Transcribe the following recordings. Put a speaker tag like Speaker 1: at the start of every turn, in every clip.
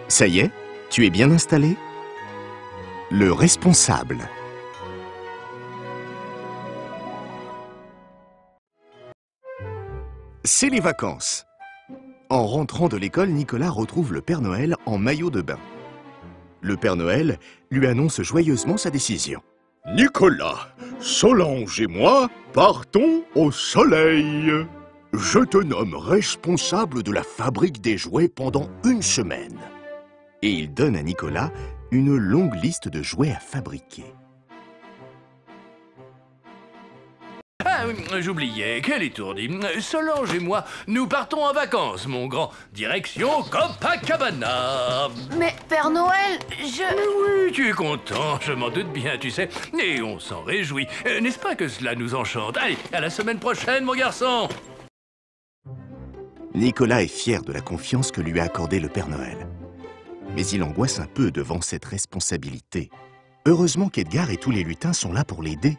Speaker 1: Ça y est, tu es bien installé? Le responsable. C'est les vacances. En rentrant de l'école, Nicolas retrouve le Père Noël en maillot de bain. Le Père Noël lui annonce joyeusement sa décision.
Speaker 2: Nicolas, Solange et moi partons au soleil. Je te nomme responsable de la fabrique des jouets pendant 1 semaine.
Speaker 1: Et il donne à Nicolas une longue liste de jouets à fabriquer.
Speaker 3: Ah, j'oubliais, quel étourdi. Solange et moi, nous partons en vacances, mon grand. Direction Copacabana.
Speaker 4: Mais Père Noël,
Speaker 3: Oui, tu es content, je m'en doute bien, tu sais. Et on s'en réjouit. N'est-ce pas que cela nous enchante? Allez, à la semaine prochaine, mon garçon.
Speaker 1: Nicolas est fier de la confiance que lui a accordée le Père Noël. Mais il angoisse un peu devant cette responsabilité. Heureusement qu'Edgar et tous les lutins sont là pour l'aider.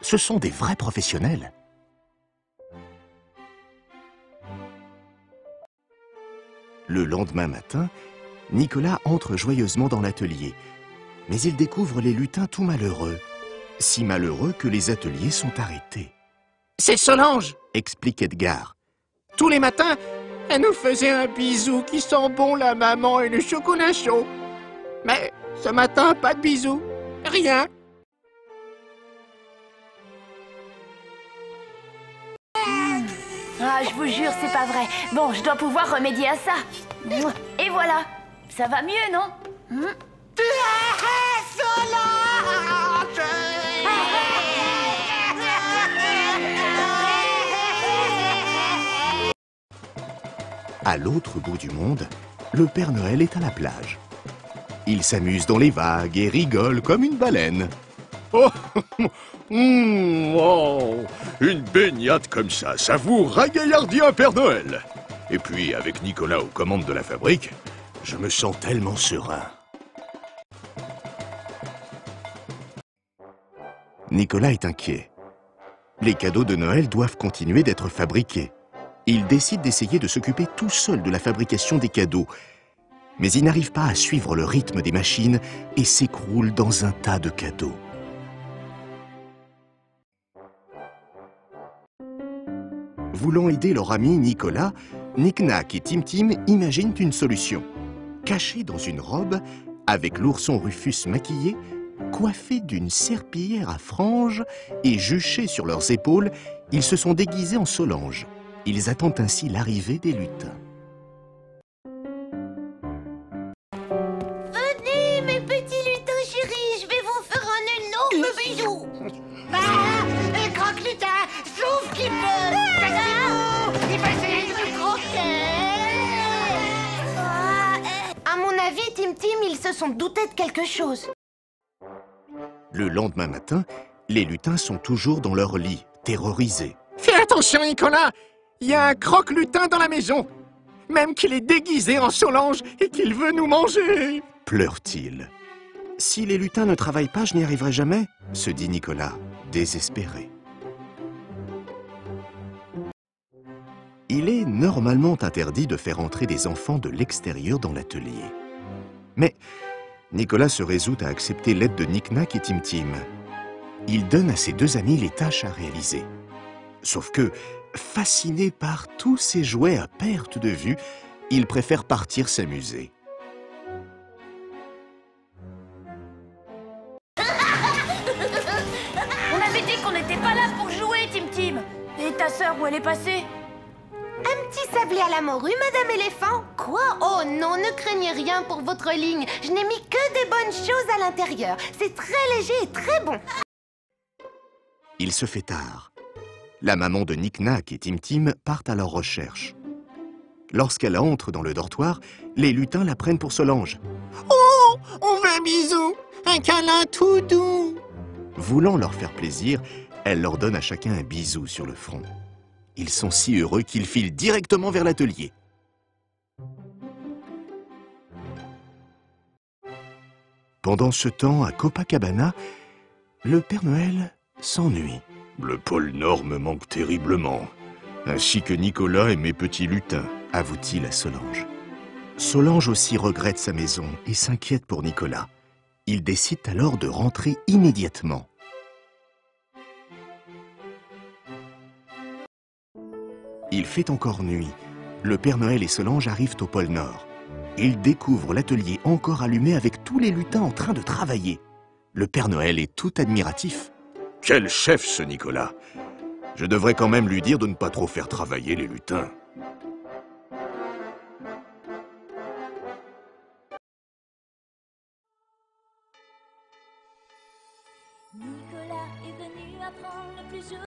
Speaker 1: Ce sont des vrais professionnels. Le lendemain matin, Nicolas entre joyeusement dans l'atelier. Mais il découvre les lutins tout malheureux. Si malheureux que les ateliers sont arrêtés.
Speaker 5: « C'est Solange !»
Speaker 1: explique Edgar.
Speaker 5: « Tous les matins, elle nous faisait un bisou qui sent bon la maman et le chocolat chaud. Mais ce matin, pas de bisou. Rien. »
Speaker 4: Ah, je vous jure, c'est pas vrai. Bon, je dois pouvoir remédier à ça. Et voilà. Ça va mieux, non?
Speaker 1: À l'autre bout du monde, le Père Noël est à la plage. Il s'amuse dans les vagues et rigole comme une baleine.
Speaker 2: Oh, oh, une baignade comme ça vous ragaillardit un Père Noël. Et puis, avec Nicolas aux commandes de la fabrique, je me sens tellement serein.
Speaker 1: Nicolas est inquiet. Les cadeaux de Noël doivent continuer d'être fabriqués. Il décide d'essayer de s'occuper tout seul de la fabrication des cadeaux. Mais il n'arrive pas à suivre le rythme des machines et s'écroule dans un tas de cadeaux. Voulant aider leur ami Nicolas, Nick-Nack et Tim Tim imaginent une solution. Cachés dans une robe, avec l'ourson Rufus maquillé, coiffés d'une serpillière à franges et juchés sur leurs épaules, ils se sont déguisés en Solange. Ils attendent ainsi l'arrivée des lutins.
Speaker 6: Venez, mes petits lutins chéris, je vais vous faire un énorme bisou. Ah, croque-lutin, souffle qui peut. Il va essayer de me croquer.
Speaker 4: À mon avis, Tim Tim, ils se sont doutés de quelque chose.
Speaker 1: Le lendemain matin, les lutins sont toujours dans leur lit, terrorisés.
Speaker 5: Fais attention, Nicolas. Il y a un croque-lutin dans la maison. Même qu'il est déguisé en Solange et qu'il veut nous manger.
Speaker 1: Pleure-t-il. Si les lutins ne travaillent pas, je n'y arriverai jamais, se dit Nicolas, désespéré. Il est normalement interdit de faire entrer des enfants de l'extérieur dans l'atelier. Mais Nicolas se résout à accepter l'aide de Nick-Nack et Tim Tim. Il donne à ses deux amis les tâches à réaliser. Sauf que, fasciné par tous ces jouets à perte de vue, il préfère partir s'amuser.
Speaker 4: On avait dit qu'on n'était pas là pour jouer, Tim Tim. Et ta sœur, où elle est passée?
Speaker 6: Un petit sablé à la morue, Madame Éléphant. Quoi? Oh non, ne craignez rien pour votre ligne. Je n'ai mis que des bonnes choses à l'intérieur. C'est très léger et très bon.
Speaker 1: Il se fait tard. La maman de Nick-Nack et Tim Tim partent à leur recherche. Lorsqu'elle entre dans le dortoir, les lutins la prennent pour Solange.
Speaker 5: Oh, on veut un bisou, un câlin tout doux.
Speaker 1: Voulant leur faire plaisir, elle leur donne à chacun un bisou sur le front. Ils sont si heureux qu'ils filent directement vers l'atelier. Pendant ce temps, à Copacabana, le Père Noël s'ennuie.
Speaker 2: Le pôle Nord me manque terriblement, ainsi que Nicolas et mes petits lutins,
Speaker 1: avoue-t-il à Solange. Solange aussi regrette sa maison et s'inquiète pour Nicolas. Il décide alors de rentrer immédiatement. Il fait encore nuit. Le Père Noël et Solange arrivent au pôle Nord. Ils découvrent l'atelier encore allumé avec tous les lutins en train de travailler. Le Père Noël est tout admiratif.
Speaker 2: Quel chef ce Nicolas! Je devrais quand même lui dire de ne pas trop faire travailler les lutins.